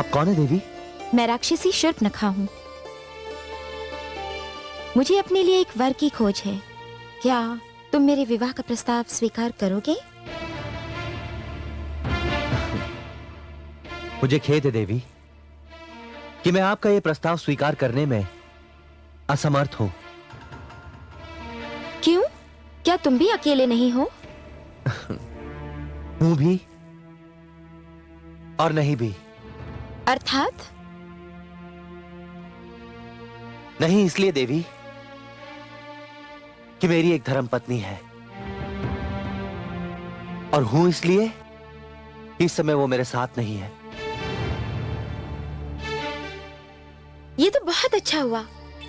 आप कौन है देवी? मैं राक्षसी शूर्पणखा हूँ। मुझे अपने लिए एक वर की खोज है। क्या तुम मेरे विवाह का प्रस्ताव स्वीकार करोगे? मुझे खेद है देवी कि मैं आपका यह प्रस्ताव स्वीकार करने में असमर्थ हूं। क्यों? क्या तुम भी अकेले नहीं हो? हूं भी और नहीं भी। अर्थात? नहीं इसलिए देवी कि मेरी एक धर्मपत्नी है, और हूं इसलिए कि इस समय वो मेरे साथ नहीं है। ये तो बहुत अच्छा हुआ।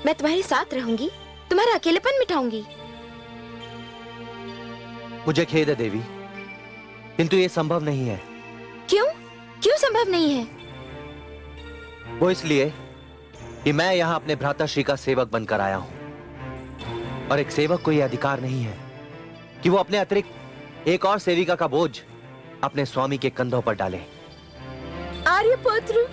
मैं तुम्हारे साथ रहूंगी, तुम्हारा अकेलेपन मिटाऊंगी। मुझे खेद है देवी, किंतु ये संभव नहीं है। क्यों? क्यों संभव नहीं है? वो इसलिए कि मैं यहां अपने भ्राताश्री का सेवक बनकर आया हूं, और एक सेवक को यह अधिकार नहीं है कि वो अपने अतिरिक्त एक और सेविका का बोझ अपने स्वामी के कंधों पर डाले। आर्यपुत्र,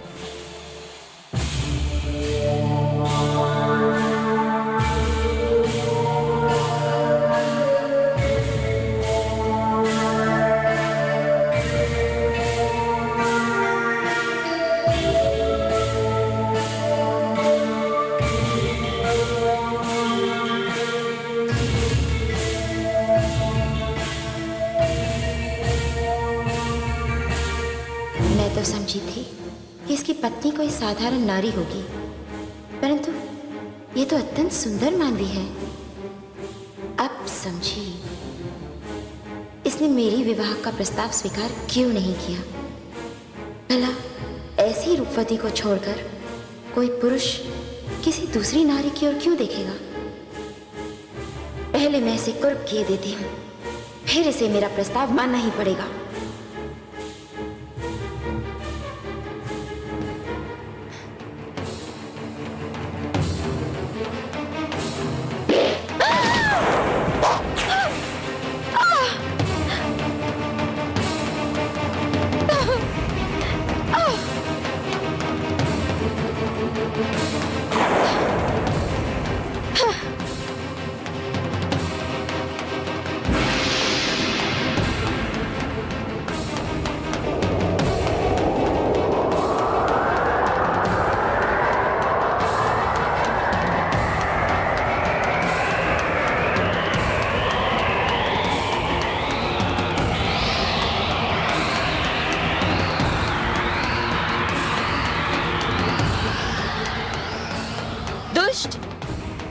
मैं तो समझी थी कि इसकी पत्नी कोई साधारण नारी होगी, परंतु ये तो अत्यंत सुंदर मानवी है। अब समझी इसने मेरी विवाह का प्रस्ताव स्वीकार क्यों नहीं किया। भला ऐसी रूपवती को छोड़कर कोई पुरुष किसी दूसरी नारी की ओर क्यों देखेगा? पहले मैं इसे कुर्ब किए देती हूँ, फिर इसे मेरा प्रस्ताव मानना ही पड़ेगा।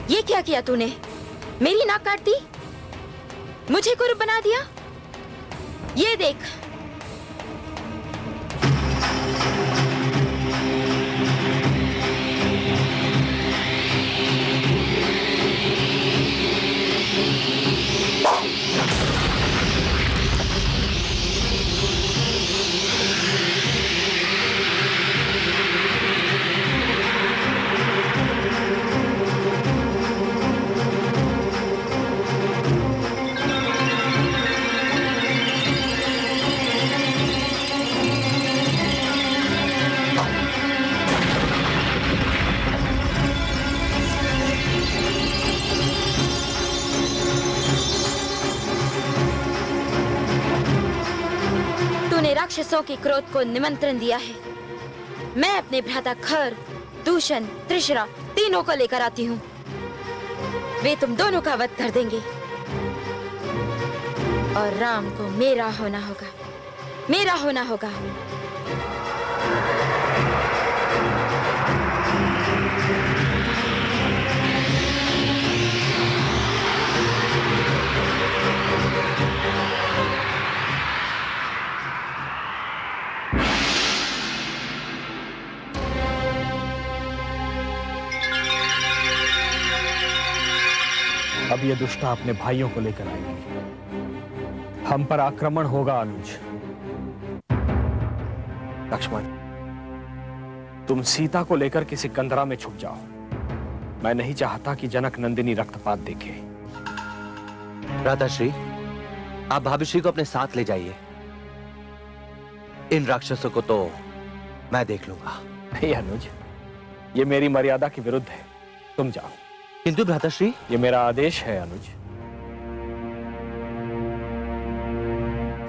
ये क्या किया तूने? मेरी नाक काट दी, मुझे कुरूप बना दिया। ये देख, राक्षसों के क्रोध को निमंत्रण दिया है। मैं अपने भ्राता खर, दूषण, त्रिशरा तीनों को लेकर आती हूँ। वे तुम दोनों का वध कर देंगे और राम को मेरा होना होगा, मेरा होना होगा। अब ये दुष्टा अपने भाइयों को लेकर आएगी। हम पर आक्रमण होगा अनुज। लक्ष्मण, तुम सीता को लेकर किसी कंदरा में छुप जाओ। मैं नहीं चाहता कि जनक नंदिनी रक्तपात देखे। राधाश्री, आप भाभीश्री को अपने साथ ले जाइए। इन राक्षसों को तो मैं देख लूंगा। नहीं अनुज, ये मेरी मर्यादा के विरुद्ध है। तुम जाओ। किंतु भ्राताश्री, ये मेरा आदेश है अनुज।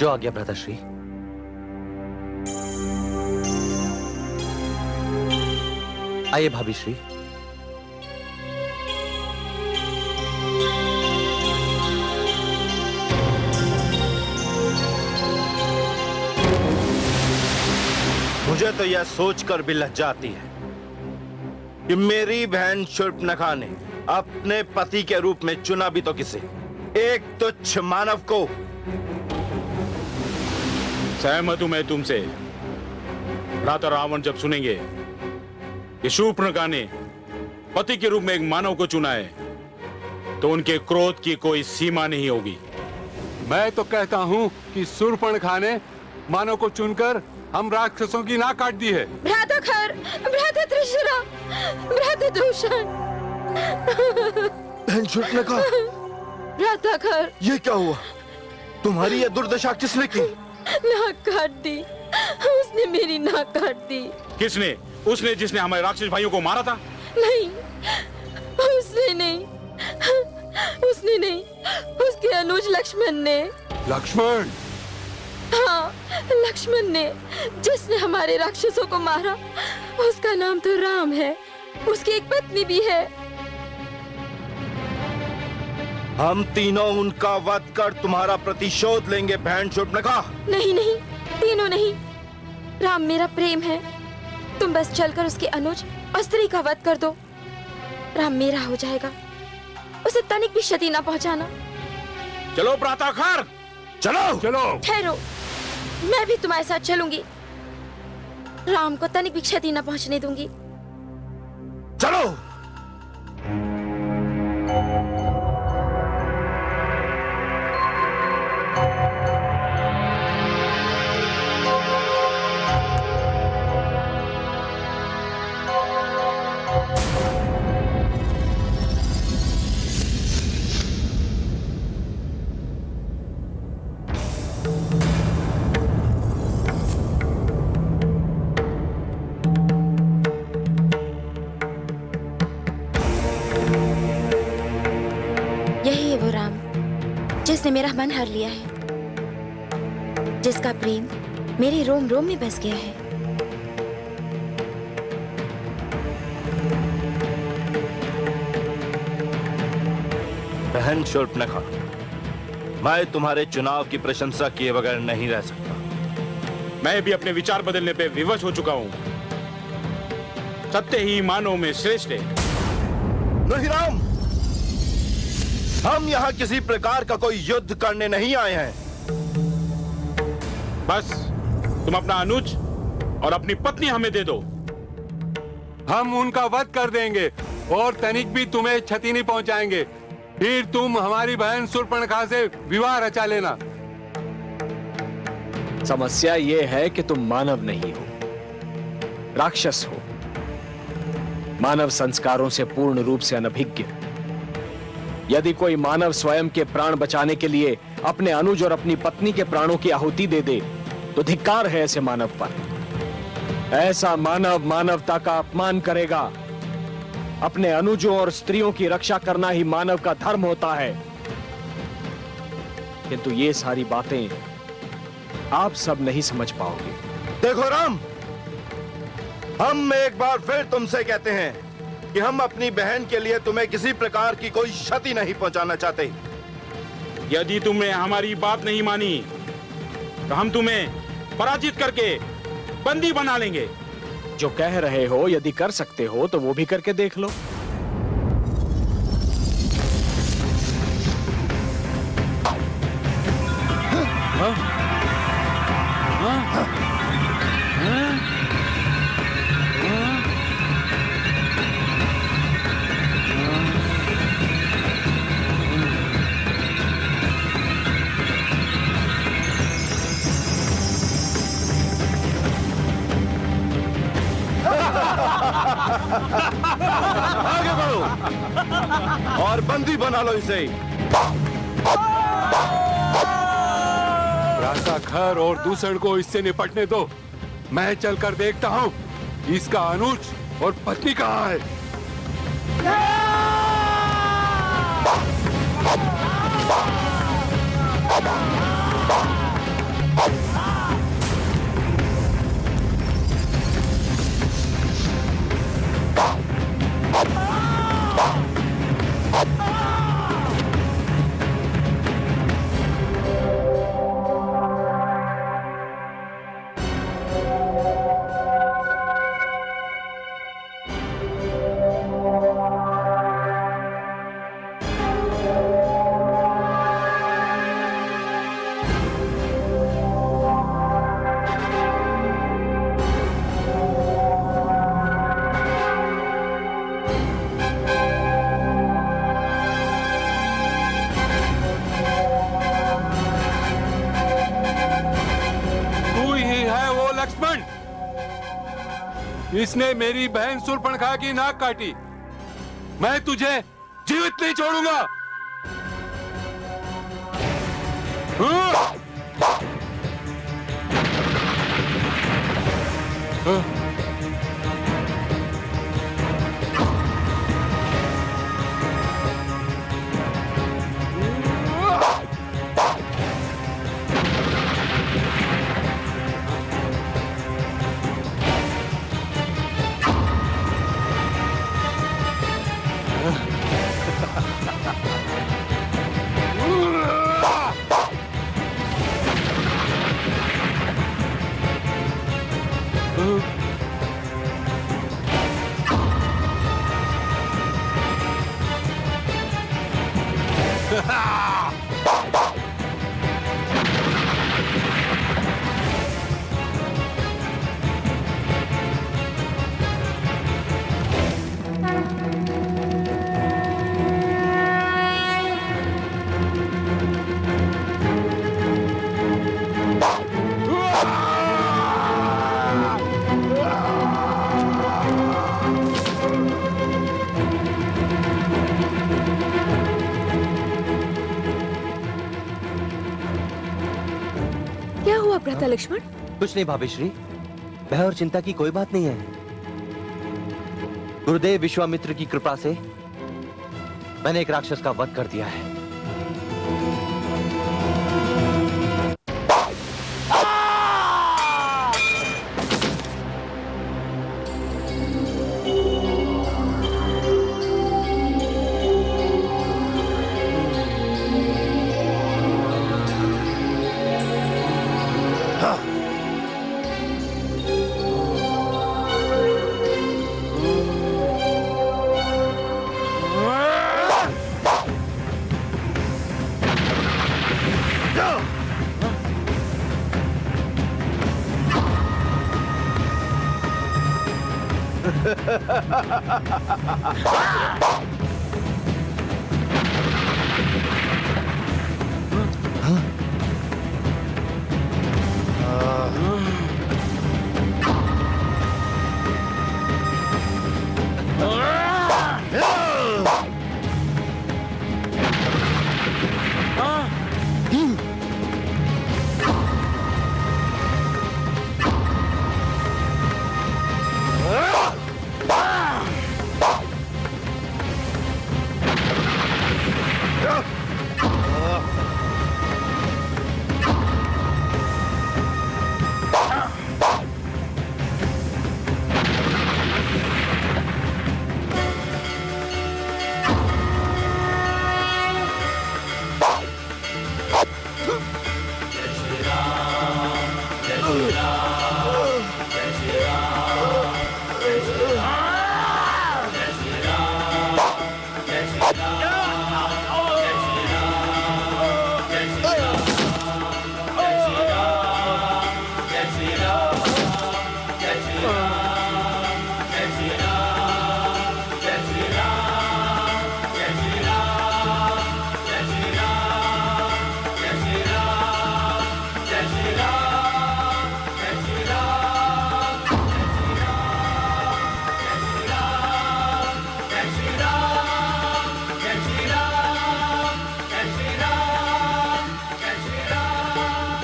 जो आज्ञा भ्राताश्री। आइए भाभी श्री। मुझे तो यह सोचकर भी लज्जा आती है कि मेरी बहन शूर्पणखा ने अपने पति के रूप में चुना भी तो किसे, एक तुच्छ मानव को। सहमत हूं मैं तुमसे। भ्राता रावण जब सुनेंगे कि शूर्पणखा ने पति के रूप में एक मानव को चुना है, तो उनके क्रोध की कोई सीमा नहीं होगी। मैं तो कहता हूँ कि शूर्पणखा ने मानव को चुनकर हम राक्षसों की नाक काट दी है। भ्राता खर, भ्राता त्रिशरा, भ्राता दूषण। बहन शूर्पणखा, भ्राता खर, ये क्या हुआ? तुम्हारी यह दुर्दशा किसने की? नाक काट दी। उसने मेरी नाक काट दी। किसने? उसने जिसने हमारे राक्षस भाइयों को मारा था? नहीं, उसने नहीं, उसने नहीं, उसके अनुज लक्ष्मण ने। लक्ष्मण? हाँ, लक्ष्मण ने, जिसने हमारे राक्षसों को मारा। उसका नाम तो राम है। उसकी एक पत्नी भी है। हम तीनों उनका वध कर तुम्हारा प्रतिशोध लेंगे बहन शूर्पणखा। नहीं नहीं, तीनों नहीं। राम मेरा प्रेम है। तुम बस चलकर उसके अनुज और स्त्री का वध कर दो। राम मेरा हो जाएगा। उसे तनिक भी क्षति ना पहुंचाना। चलो भ्राताखर, चलो चलो। ठहरो, मैं भी तुम्हारे साथ चलूंगी। राम को तनिक भी क्षति न पहुंचने दूंगी। चलो। यही है वो राम जिसने मेरा मन हर लिया है, जिसका प्रेम मेरे रोम रोम में बस गया है। बहन शूर्पणखा, मैं तुम्हारे चुनाव की प्रशंसा किए बगैर नहीं रह सकता। मैं भी अपने विचार बदलने पे विवश हो चुका हूं। सत्य ही मानव में श्रेष्ठ है। नहीं राम, हम यहाँ किसी प्रकार का कोई युद्ध करने नहीं आए हैं। बस तुम अपना अनुज और अपनी पत्नी हमें दे दो। हम उनका वध कर देंगे और तनिक भी तुम्हें क्षति नहीं पहुंचाएंगे। फिर तुम हमारी बहन शूर्पणखा से विवाह रचा लेना। समस्या ये है कि तुम मानव नहीं हो, राक्षस हो। मानव संस्कारों से पूर्ण रूप से अनभिज्ञ। यदि कोई मानव स्वयं के प्राण बचाने के लिए अपने अनुज और अपनी पत्नी के प्राणों की आहुति दे दे, तो धिक्कार है ऐसे मानव पर। ऐसा मानव मानवता का अपमान करेगा। अपने अनुजों और स्त्रियों की रक्षा करना ही मानव का धर्म होता है। किंतु ये सारी बातें आप सब नहीं समझ पाओगे। देखो राम, हम एक बार फिर तुमसे कहते हैं कि हम अपनी बहन के लिए तुम्हें किसी प्रकार की कोई क्षति नहीं पहुंचाना चाहते। यदि तुमने हमारी बात नहीं मानी तो हम तुम्हें पराजित करके बंदी बना लेंगे। जो कह रहे हो यदि कर सकते हो तो वो भी करके देख लो। आगे बढ़ो और बंदी बना लो इसे। भ्राताखर और दूसर को इससे निपटने दो। मैं चलकर देखता हूँ इसका अनुज और पत्नी कहाँ है। इसने मेरी बहन शूर्पणखा की नाक काटी। मैं तुझे जीवित नहीं छोड़ूंगा। क्या हुआ भ्राता लक्ष्मण? कुछ नहीं भाभीश्री, भय और चिंता की कोई बात नहीं है। गुरुदेव विश्वामित्र की कृपा से मैंने एक राक्षस का वध कर दिया है।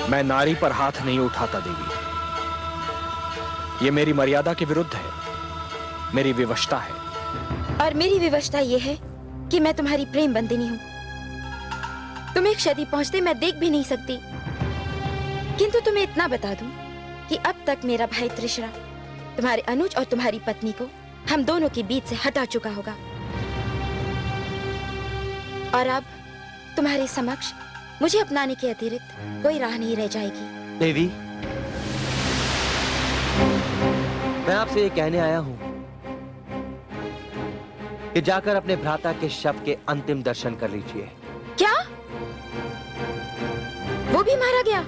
मैं नारी पर हाथ नहीं उठाता देवी, ये मेरी मर्यादा के विरुद्ध है, मेरी विवशता है। और मेरी विवशता ये है कि मैं तुम्हारी प्रेम बंदिनी हूँ। तुम्हें क्षति पहुंचते मैं देख भी नहीं सकती, किंतु तुम्हें इतना बता दूं कि अब तक मेरा भाई त्रिशरा तुम्हारे अनुज और तुम्हारी पत्नी को हम दोनों के बीच से हटा चुका होगा, और अब तुम्हारे समक्ष मुझे अपनाने के अतिरिक्त कोई राह नहीं रह जाएगी। देवी, मैं आपसे ये कहने आया हूं कि जाकर अपने भ्राता के शव के अंतिम दर्शन कर लीजिए। क्या? वो भी मारा गया?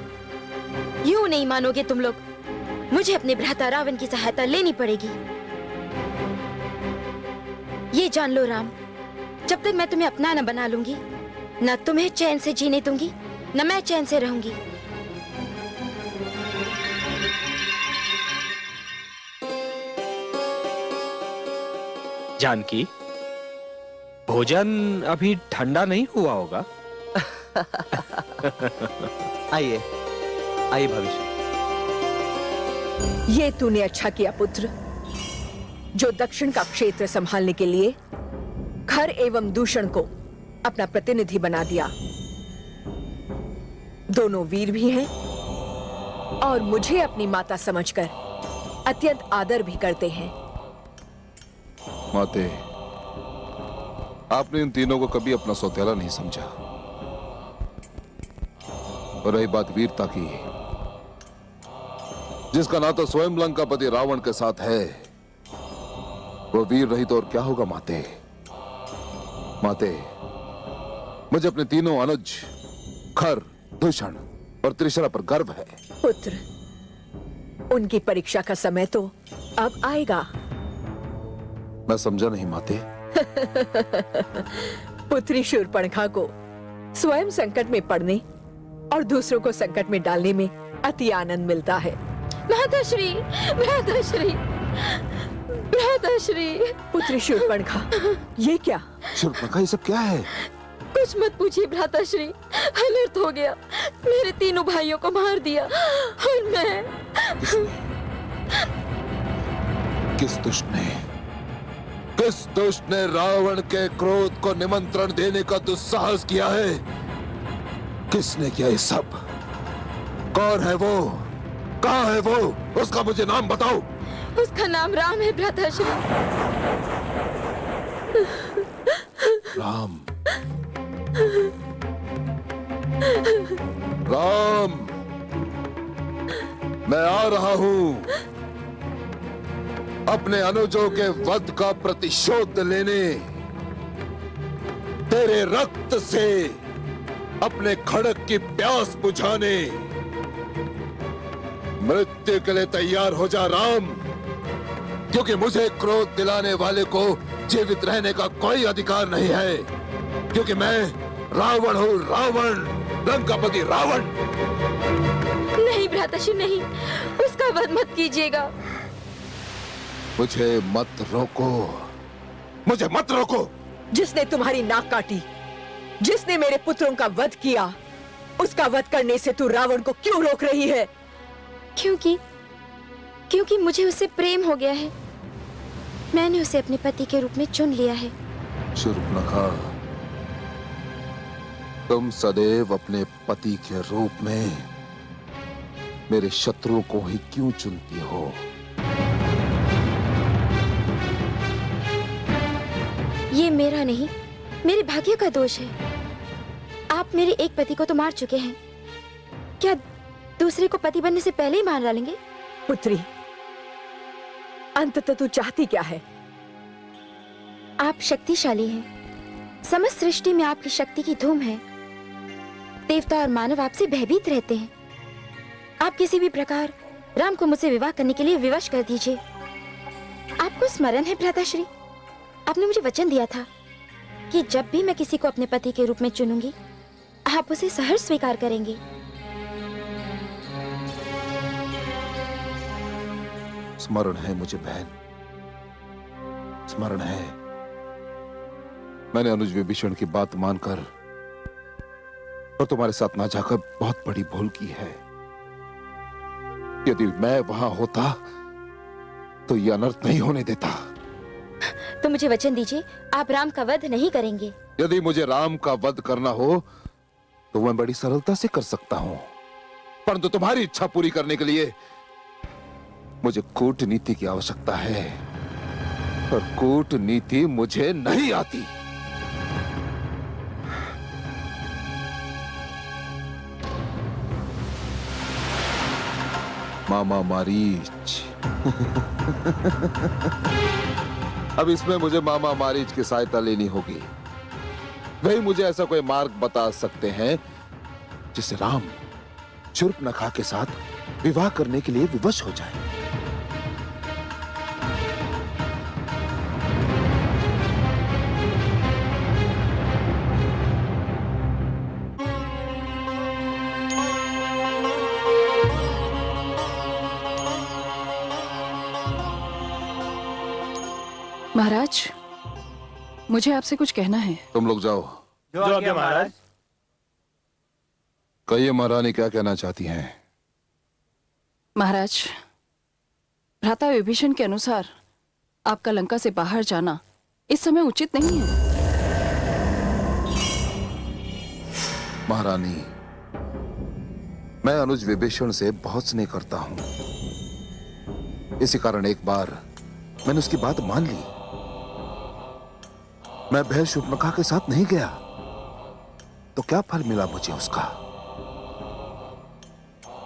यूं नहीं मानोगे तुम लोग। मुझे अपने भ्राता रावण की सहायता लेनी पड़ेगी। ये जान लो राम, जब तक मैं तुम्हें अपना न बना लूंगी, न तुम्हें चैन से जीने दूंगी, न मैं चैन से रहूंगी। जानकी, भोजन अभी ठंडा नहीं हुआ होगा। आइए आइए भविष्य। ये तूने अच्छा किया पुत्र, जो दक्षिण का क्षेत्र संभालने के लिए खर एवं दूषण को अपना प्रतिनिधि बना दिया। दोनों वीर भी हैं और मुझे अपनी माता समझकर अत्यंत आदर भी करते हैं। माते, आपने इन तीनों को कभी अपना सौतेला नहीं समझा। और रही बात वीरता की, जिसका नाता स्वयं लंकापति रावण के साथ है, वो वीर नहीं तो और क्या होगा माते। माते, मुझे अपने तीनों अनुज, खर, दूषण और त्रिशरा पर गर्व है। पुत्र, उनकी परीक्षा का समय तो अब आएगा। मैं समझा नहीं माते। पुत्री शूर्पणखा को स्वयं संकट में पड़ने और दूसरों को संकट में डालने में अति आनंद मिलता है। भ्राताश्री, भ्राताश्री, भ्राताश्री। पुत्री शूर्पणखा, ये क्या? शूर्पणखा, ये सब क्या है? कुछ मत पूछिए भ्राताश्री, अनर्थ हो गया। मेरे तीनों भाइयों को मार दिया और मैं। किस दुष्ट ने रावण के क्रोध को निमंत्रण देने का दुस्साहस किया है? किसने किया ये सब? कौन है वो? कहाँ है वो? उसका मुझे नाम बताओ। उसका नाम राम है भ्राताश्री। राम। राम, मैं आ रहा हूं अपने अनुजों के वध का प्रतिशोध लेने, तेरे रक्त से अपने खड़क की प्यास बुझाने। मृत्यु के लिए तैयार हो जा राम, क्योंकि मुझे क्रोध दिलाने वाले को जीवित रहने का कोई अधिकार नहीं है, क्योंकि मैं रावण हूं, रावण, लंकापति रावण। नहीं भ्राताश्री, नहीं, उसका वध मत कीजिएगा। मुझे मत रोको, मुझे मत रोको। जिसने तुम्हारी नाक काटी, जिसने मेरे पुत्रों का वध किया, उसका वध करने से तू रावण को क्यों रोक रही है? क्योंकि मुझे उससे प्रेम हो गया है। मैंने उसे अपने पति के रूप में चुन लिया है। शूर्पणखा, तुम सदैव अपने पति के रूप में मेरे शत्रुओं को ही क्यों चुनती हो? ये मेरा नहीं, मेरे भाग्य का दोष है। आप मेरे एक पति को तो मार चुके हैं, क्या दूसरे को पति बनने से पहले ही मार डालेंगे? पुत्री, अंततः तू चाहती क्या है? आप शक्तिशाली हैं। समस्त सृष्टि में आपकी शक्ति की धूम है। देवता और मानव आपसे भयभीत रहते हैं। आप किसी भी प्रकार राम को मुझसे विवाह करने के लिए विवश कर दीजिए। आपको स्मरण है भ्राताश्री, आपने मुझे वचन दिया था कि जब भी मैं किसी को अपने पति के रूप में चुनूंगी, आप उसे सहर्ष स्वीकार करेंगे। स्मरण है मुझे बहन, स्मरण है। मैंने अनुज विभीषण की बात मानकर और तुम्हारे साथ ना जाकर बहुत बड़ी भूल की है। यदि मैं वहां होता तो ये अनर्थ नहीं होने देता। तो मुझे वचन दीजिए, आप राम का वध नहीं करेंगे। यदि मुझे राम का वध करना हो तो मैं बड़ी सरलता से कर सकता हूं, परंतु तुम्हारी इच्छा पूरी करने के लिए मुझे कूटनीति की आवश्यकता है, और कूटनीति मुझे नहीं आती। मामा मारीच। अब इसमें मुझे मामा मारीच की सहायता लेनी होगी। वही मुझे ऐसा कोई मार्ग बता सकते हैं जिससे राम शूर्पणखा के साथ विवाह करने के लिए विवश हो जाए। महाराज, मुझे आपसे कुछ कहना है। तुम लोग जाओ। जो आज्ञा महाराज। कहिए महारानी, क्या कहना चाहती हैं? महाराज, भ्राता विभीषण के अनुसार आपका लंका से बाहर जाना इस समय उचित नहीं है। महारानी, मैं अनुज विभीषण से बहुत स्नेह करता हूं, इसी कारण एक बार मैंने उसकी बात मान ली। मैं भय शूर्पणखा के साथ नहीं गया तो क्या फल मिला मुझे उसका?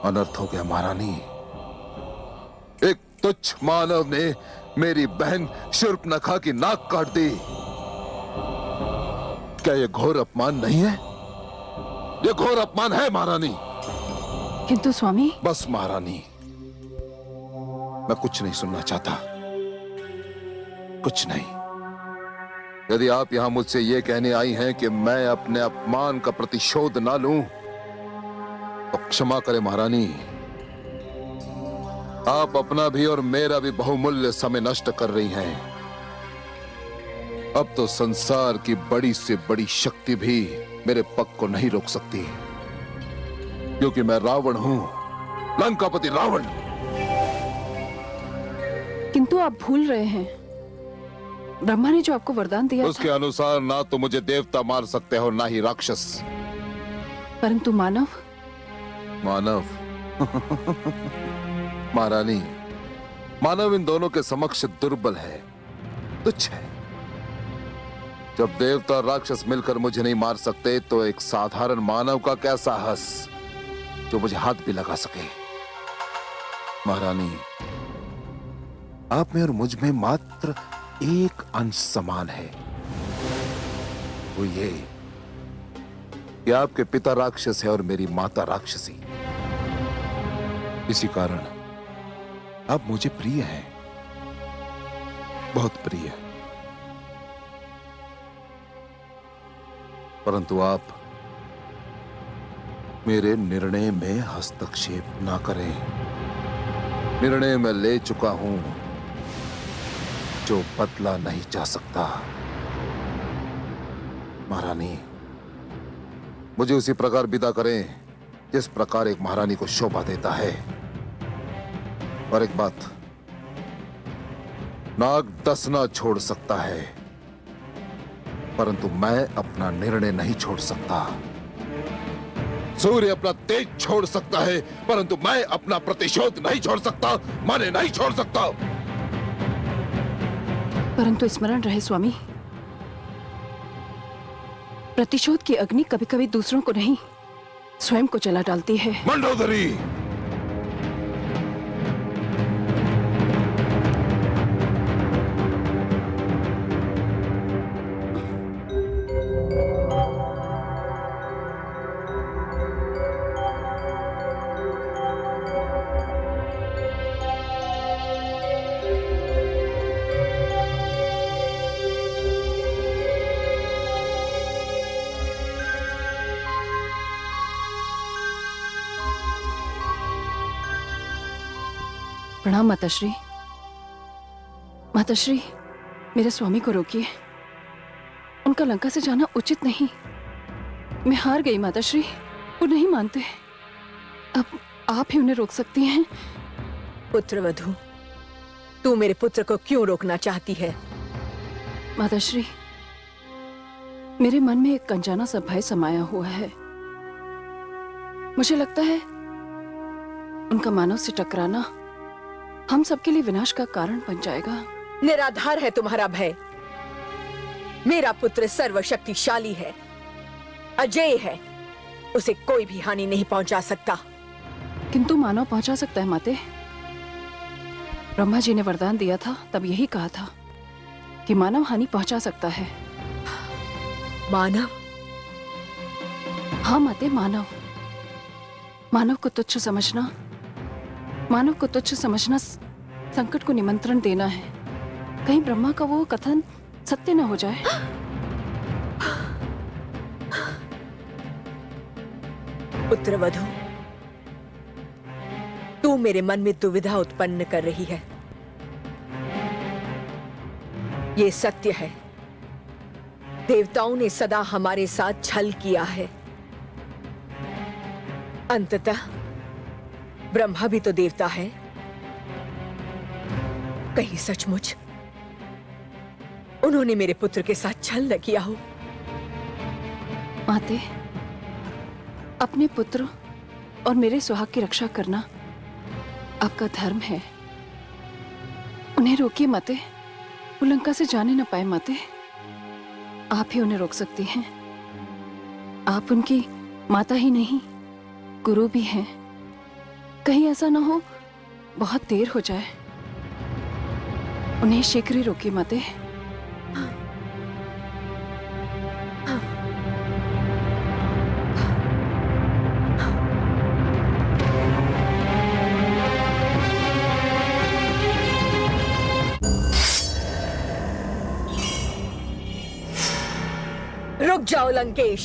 अनर्थ हो गया महारानी। एक तुच्छ मानव ने मेरी बहन शूर्पणखा की नाक काट दी। क्या यह घोर अपमान नहीं है? यह घोर अपमान है महारानी। किंतु स्वामी। बस महारानी, मैं कुछ नहीं सुनना चाहता, कुछ नहीं। यदि आप यहां मुझसे यह कहने आई हैं कि मैं अपने अपमान का प्रतिशोध ना लूं, तो क्षमा करें महारानी, आप अपना भी और मेरा भी बहुमूल्य समय नष्ट कर रही हैं। अब तो संसार की बड़ी से बड़ी शक्ति भी मेरे पग को नहीं रोक सकती, क्योंकि मैं रावण हूं, लंकापति रावण। किंतु आप भूल रहे हैं, ब्रह्मा ने जो आपको वरदान दिया उसके अनुसार ना तो मुझे देवता मार सकते हो, ना ही राक्षस। परंतु मानव। मानव महारानी, मानव इन दोनों के समक्ष दुर्बल है, तुच्छ है। जब देवता और राक्षस मिलकर मुझे नहीं मार सकते, तो एक साधारण मानव का क्या साहस जो मुझे हाथ भी लगा सके? महारानी, आप में और मुझ में मात्र एक अंश समान है, वो ये कि आपके पिता राक्षस है और मेरी माता राक्षसी। इसी कारण आप मुझे प्रिय हैं, बहुत प्रिय। परंतु आप मेरे निर्णय में हस्तक्षेप ना करें। निर्णय मैं ले चुका हूं जो बदला नहीं जा सकता। महारानी, मुझे उसी प्रकार विदा करें जिस प्रकार एक महारानी को शोभा देता है। और एक बात, नाग डसना छोड़ सकता है, परंतु मैं अपना निर्णय नहीं छोड़ सकता। सूर्य अपना तेज छोड़ सकता है, परंतु मैं अपना प्रतिशोध नहीं छोड़ सकता, माने नहीं छोड़ सकता। परंतु स्मरण रहे स्वामी, प्रतिशोध की अग्नि कभी कभी दूसरों को नहीं, स्वयं को जला डालती है। मंडोदरी, प्रणाम माताश्री। माताश्री, मेरे स्वामी को रोकिए, उनका लंका से जाना उचित नहीं। मैं हार गई माताश्री, वो नहीं मानते। अब आप ही उन्हें रोक सकती हैं। पुत्रवधू, तू मेरे पुत्र को क्यों रोकना चाहती है? माताश्री, मेरे मन में एक अनजाना सा भय समाया हुआ है। मुझे लगता है उनका मानव से टकराना हम सबके लिए विनाश का कारण बन जाएगा। निराधार है तुम्हारा भय। मेरा पुत्र सर्वशक्तिशाली है, अजेय है, उसे कोई भी हानि नहीं पहुंचा सकता। किंतु मानव पहुंचा सकता है माते। ब्रह्मा जी ने वरदान दिया था, तब यही कहा था कि मानव हानि पहुंचा सकता है। मानव? हाँ माते, मानव। मानव को तुच्छ समझना, मानव को तुच्छ समझना संकट को निमंत्रण देना है। कहीं ब्रह्मा का वो कथन सत्य न हो जाए। पुत्रवधू, तू मेरे मन में दुविधा उत्पन्न कर रही है। ये सत्य है, देवताओं ने सदा हमारे साथ छल किया है। अंततः ब्रह्मा भी तो देवता है। कहीं सचमुच उन्होंने मेरे पुत्र के साथ छल न किया हो? माते, अपने पुत्र और मेरे सुहाग की रक्षा करना आपका धर्म है। उन्हें रोकिए माते, वो लंका से जाने न पाए माते। आप ही उन्हें रोक सकती हैं। आप उनकी माता ही नहीं, गुरु भी हैं। कहीं ऐसा ना हो बहुत देर हो जाए। उन्हें शीघ्र ही रोकिए माते। रुक जाओ लंकेश।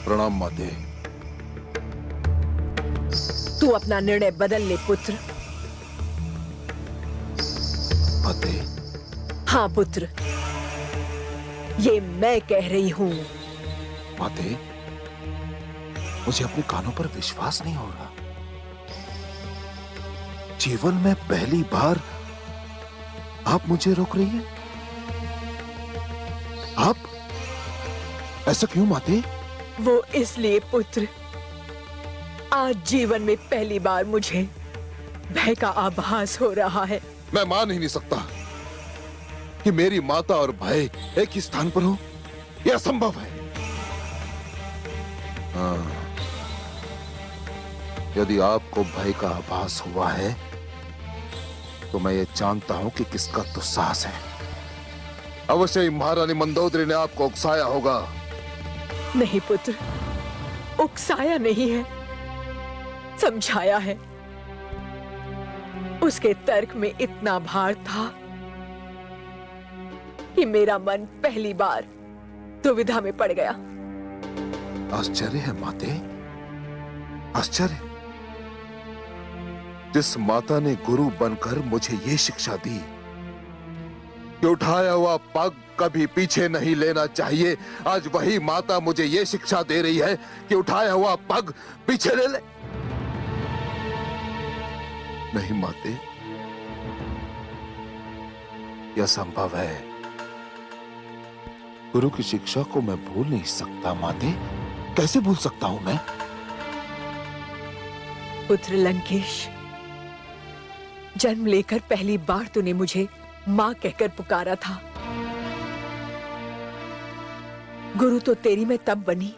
प्रणाम माते। तू अपना निर्णय बदल ले पुत्र। माते, हाँ पुत्र, ये मैं कह रही हूं। माते, मुझे अपने कानों पर विश्वास नहीं हो रहा। जीवन में पहली बार आप मुझे रोक रही हैं। आप ऐसा क्यों माते? वो इसलिए पुत्र, आज जीवन में पहली बार मुझे भय का आभास हो रहा है। मैं मान ही नहीं सकता कि मेरी माता और भाई एक ही स्थान पर हो। यह असंभव है। हाँ, यदि आपको भय का आभास हुआ है तो मैं ये जानता हूं कि किसका दुस्साहस है। अवश्य ही महारानी मंदोदरी ने आपको उकसाया होगा। नहीं पुत्र, उकसाया नहीं है, समझाया है। उसके तर्क में इतना भार था कि मेरा मन पहली बार दुविधा में पड़ गया। आश्चर्य है माते, आश्चर्य। जिस माता ने गुरु बनकर मुझे ये शिक्षा दी कि उठाया हुआ पग कभी पीछे नहीं लेना चाहिए, आज वही माता मुझे ये शिक्षा दे रही है कि उठाया हुआ पग पीछे ले ले। नहीं माते, यह संभव है। गुरु की शिक्षा को मैं भूल नहीं सकता माते। कैसे भूल सकता हूं मैं? पुत्र लंकेश, जन्म लेकर पहली बार तूने मुझे मां कहकर पुकारा था। गुरु तो तेरी मैं तब बनी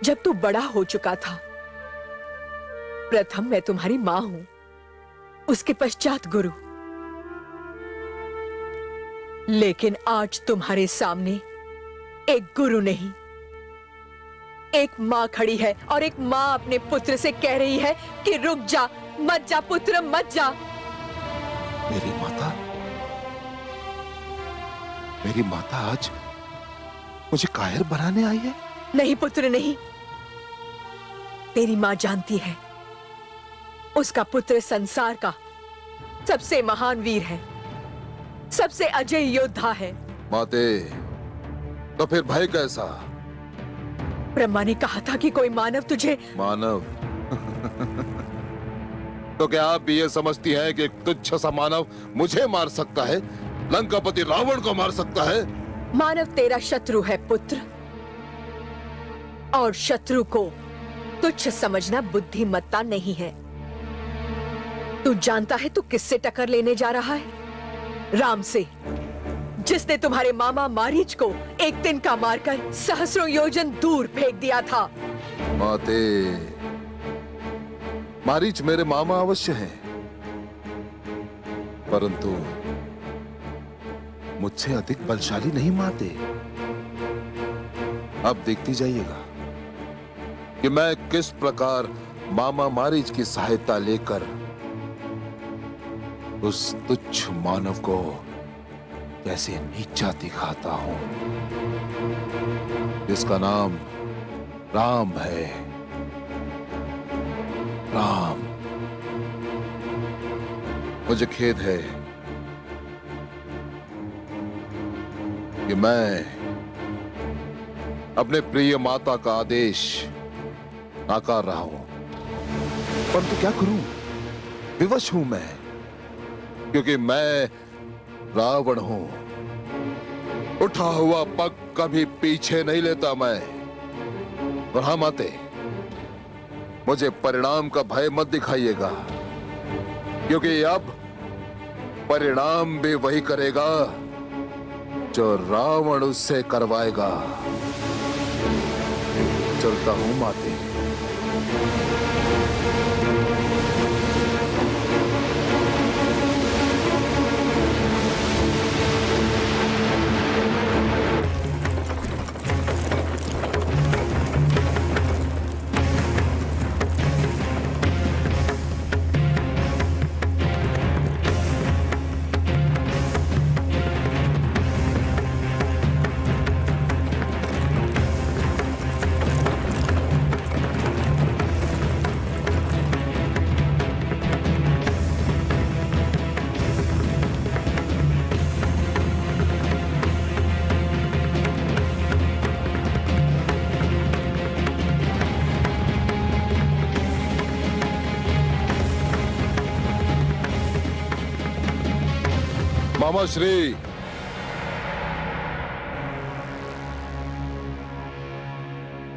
जब तू बड़ा हो चुका था। प्रथम मैं तुम्हारी मां हूं, उसके पश्चात गुरु। लेकिन आज तुम्हारे सामने एक गुरु नहीं, एक मां खड़ी है और एक मां अपने पुत्र से कह रही है कि रुक जा, मत जा पुत्र, मत जा। मेरी माता आज मुझे कायर बनाने आई है? नहीं पुत्र नहीं, तेरी मां जानती है उसका पुत्र संसार का सबसे महान वीर है, सबसे अजय योद्धा है। माते, तो फिर भय कैसा? ब्रह्मा ने कहा था कि कोई मानव तुझे। मानव? तो क्या आप भी ये समझती हैं कि एक तुच्छ सा मानव मुझे मार सकता है, लंकापति रावण को मार सकता है? मानव तेरा शत्रु है पुत्र, और शत्रु को तुच्छ समझना बुद्धिमत्ता नहीं है। तू जानता है तू किससे टक्कर लेने जा रहा है? राम से, जिसने तुम्हारे मामा मारीच को एक तिनका मारकर सहस्रों योजन दूर फेंक दिया था। माते, मारीच मेरे मामा अवश्य हैं, परंतु मुझसे अधिक बलशाली नहीं माते। अब देखती जाइएगा कि मैं किस प्रकार मामा मारीच की सहायता लेकर उस तुच्छ मानव को कैसे नीचा दिखाता हूं, जिसका नाम राम है। राम। मुझे खेद है कि मैं अपने प्रिय माता का आदेश नाकार रहा हूं, परंतु क्या करूं, विवश हूं मैं, क्योंकि मैं रावण हूं। उठा हुआ पग कभी पीछे नहीं लेता मैं। और हाँ माते, मुझे परिणाम का भय मत दिखाइएगा, क्योंकि अब परिणाम भी वही करेगा जो रावण उससे करवाएगा। चलता हूं माते। मामा श्री,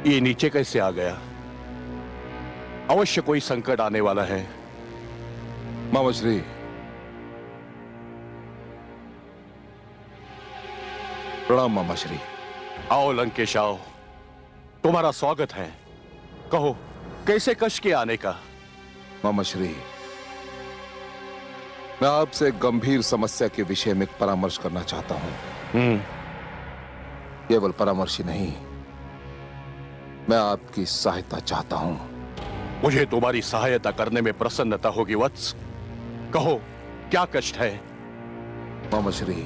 ये नीचे कैसे आ गया? अवश्य कोई संकट आने वाला है। मामा श्री, प्रणाम मामा श्री। आओ लंकेश आओ, तुम्हारा स्वागत है। कहो कैसे कष्ट के आने का? मामा श्री, मैं आपसे एक गंभीर समस्या के विषय में परामर्श करना चाहता हूं। केवल परामर्श ही नहीं, मैं आपकी सहायता चाहता हूं। मुझे तुम्हारी सहायता करने में प्रसन्नता होगी वत्स। कहो क्या कष्ट है? मामा श्री,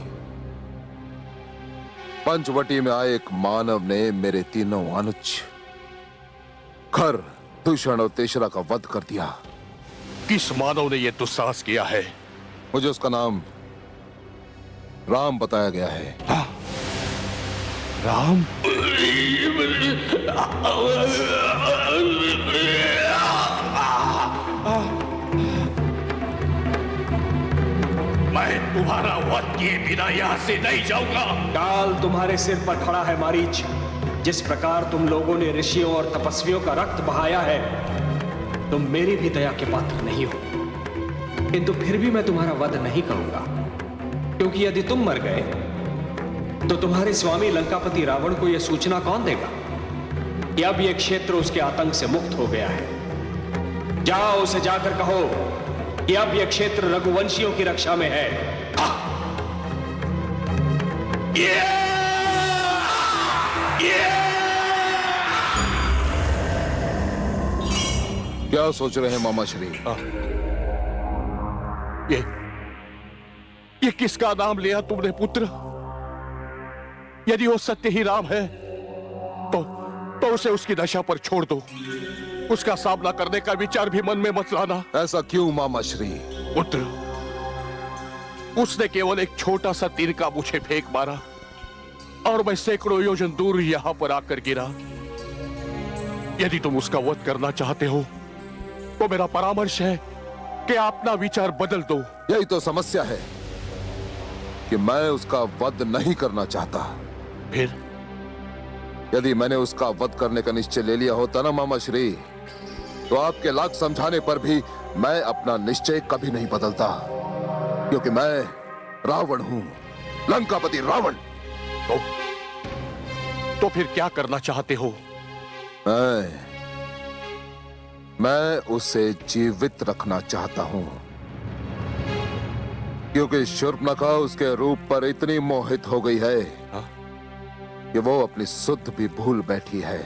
पंचवटी में आए एक मानव ने मेरे तीनों अनुज खर, दूषण और तेसरा का वध कर दिया। किस मानव ने यह दुस्साहस किया है? मुझे उसका नाम राम बताया गया है। हाँ? राम? मैं तुम्हारा वध किए बिना यहां से नहीं जाऊंगा। काल तुम्हारे सिर पर खड़ा है मारीच। जिस प्रकार तुम लोगों ने ऋषियों और तपस्वियों का रक्त बहाया है, तुम मेरी भी दया के पात्र नहीं हो। किंतु फिर भी मैं तुम्हारा वध नहीं करूंगा, क्योंकि यदि तुम मर गए तो तुम्हारे स्वामी लंकापति रावण को यह सूचना कौन देगा कि अब यह क्षेत्र उसके आतंक से मुक्त हो गया है। जाओ उसे जाकर कहो कि अब यह क्षेत्र रघुवंशियों की रक्षा में है। क्या सोच रहे हैं मामा श्री? ये किसका नाम लिया तुमने पुत्र? यदि वो सत्य ही राम है तो उसे उसकी दशा पर छोड़ दो। उसका सामना करने का विचार भी मन में मत लाना। ऐसा क्यों मामा श्री? पुत्र, उसने केवल एक छोटा सा तीर का मुझे फेंक मारा और मैं सैकड़ों योजन दूर यहां पर आकर गिरा। यदि तुम उसका वध करना चाहते हो तो मेरा परामर्श है कि अपना विचार बदल दो। यही तो समस्या है कि मैं उसका वध नहीं करना चाहता। फिर यदि मैंने उसका वध करने का निश्चय ले लिया होता ना मामा श्री, तो आपके लाख समझाने पर भी मैं अपना निश्चय कभी नहीं बदलता, क्योंकि मैं रावण हूं, लंकापति रावण। तो फिर क्या करना चाहते हो? मैं उसे जीवित रखना चाहता हूं, क्योंकि शूर्पणखा उसके रूप पर इतनी मोहित हो गई है कि वो अपनी सुध भी भूल बैठी है।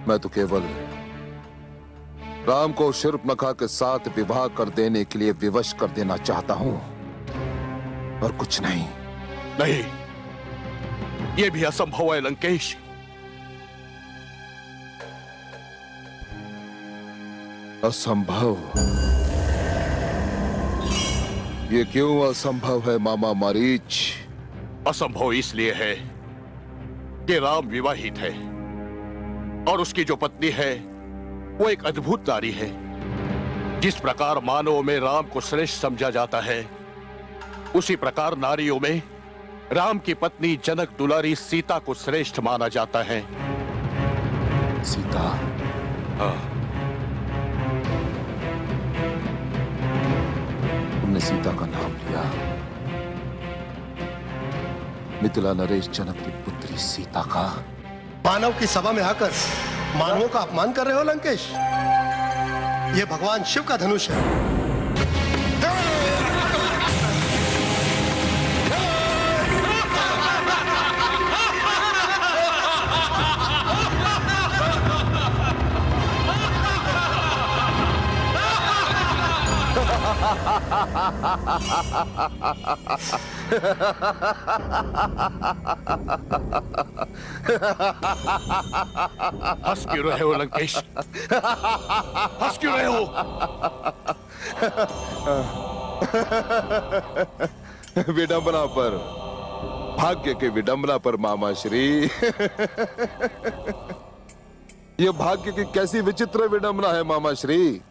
मैं तो केवल राम को शूर्पणखा के साथ विवाह कर देने के लिए विवश कर देना चाहता हूं, और कुछ नहीं। नहीं, यह भी असंभव है लंकेश। असंभव? ये क्यों असंभव है मामा मारीच? असंभव इसलिए है कि राम विवाहित है और उसकी जो पत्नी है वो एक अद्भुत नारी है। जिस प्रकार मानवों में राम को श्रेष्ठ समझा जाता है, उसी प्रकार नारियों में राम की पत्नी जनक दुलारी सीता को श्रेष्ठ माना जाता है। सीता? हाँ। तुमने सीता का नाम लिया। मिथिला नरेश जनक की पुत्री सीता का? मानव की सभा में आकर मानवों का अपमान कर रहे हो लंकेश। यह भगवान शिव का धनुष है। हंस क्यों रहे हो लंकेश? हंस क्यों रहे हो? विडंबना पर, भाग्य के विडंबना पर मामा श्री। यह भाग्य की कैसी विचित्र विडंबना है मामा श्री,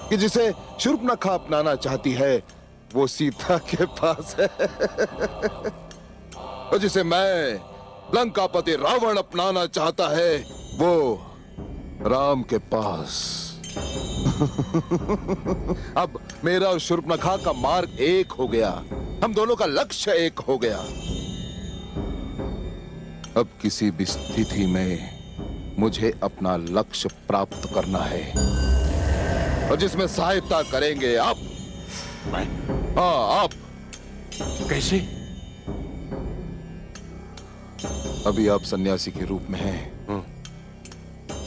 कि जिसे शूर्पणखा अपनाना चाहती है वो सीता के पास है, और जिसे मैं लंकापति रावण अपनाना चाहता है वो राम के पास। अब मेरा और शूर्पणखा का मार्ग एक हो गया, हम दोनों का लक्ष्य एक हो गया। अब किसी भी स्थिति में मुझे अपना लक्ष्य प्राप्त करना है, और जिसमें सहायता करेंगे आप। हाँ, आप। कैसे? अभी आप सन्यासी के रूप में हैं।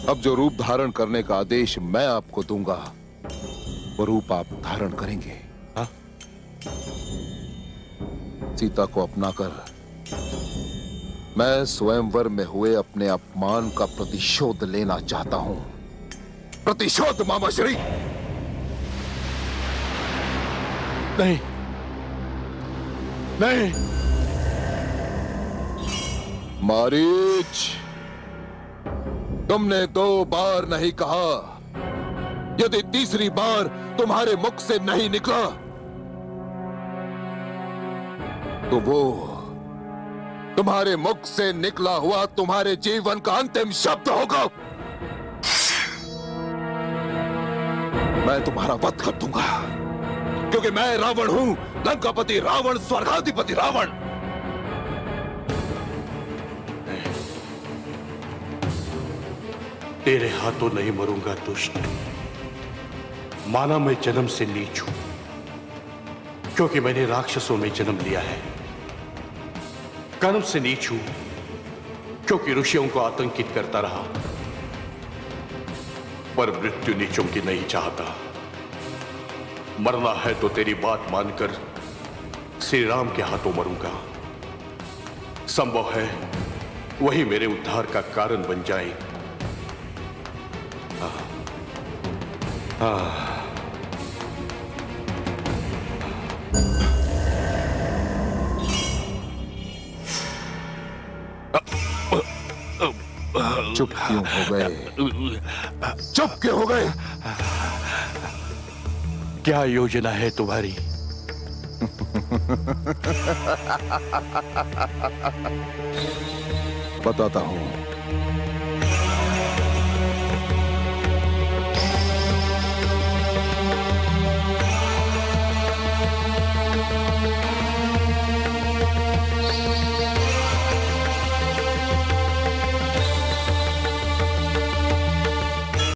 अब जो रूप धारण करने का आदेश मैं आपको दूंगा, वो रूप आप धारण करेंगे। हाँ? सीता को अपनाकर मैं स्वयंवर में हुए अपने अपमान का प्रतिशोध लेना चाहता हूं। प्रतिशोध मामा श्री। नहीं, नहीं। मारीच, तुमने 2 बार नहीं कहा। यदि तीसरी बार तुम्हारे मुख से नहीं निकला तो वो तुम्हारे मुख से निकला हुआ तुम्हारे जीवन का अंतिम शब्द होगा। मैं तुम्हारा वध कर दूंगा, क्योंकि मैं रावण हूं, लंकापति रावण, स्वर्गाधिपति रावण। तेरे हाथों नहीं मरूंगा दुष्ट। माना मैं जन्म से नीच हूं, क्योंकि मैंने राक्षसों में जन्म लिया है। कर्म से नीच हूं, क्योंकि ऋषियों को आतंकित करता रहा। पर मृत्यु नीचों की नहीं चाहता। मरना है तो तेरी बात मानकर श्री राम के हाथों मरूंगा। संभव है वही मेरे उद्धार का कारण बन जाए। चुप क्यों हो गए? चुप क्यों हो गए? क्या योजना है तुम्हारी? बताता हूं।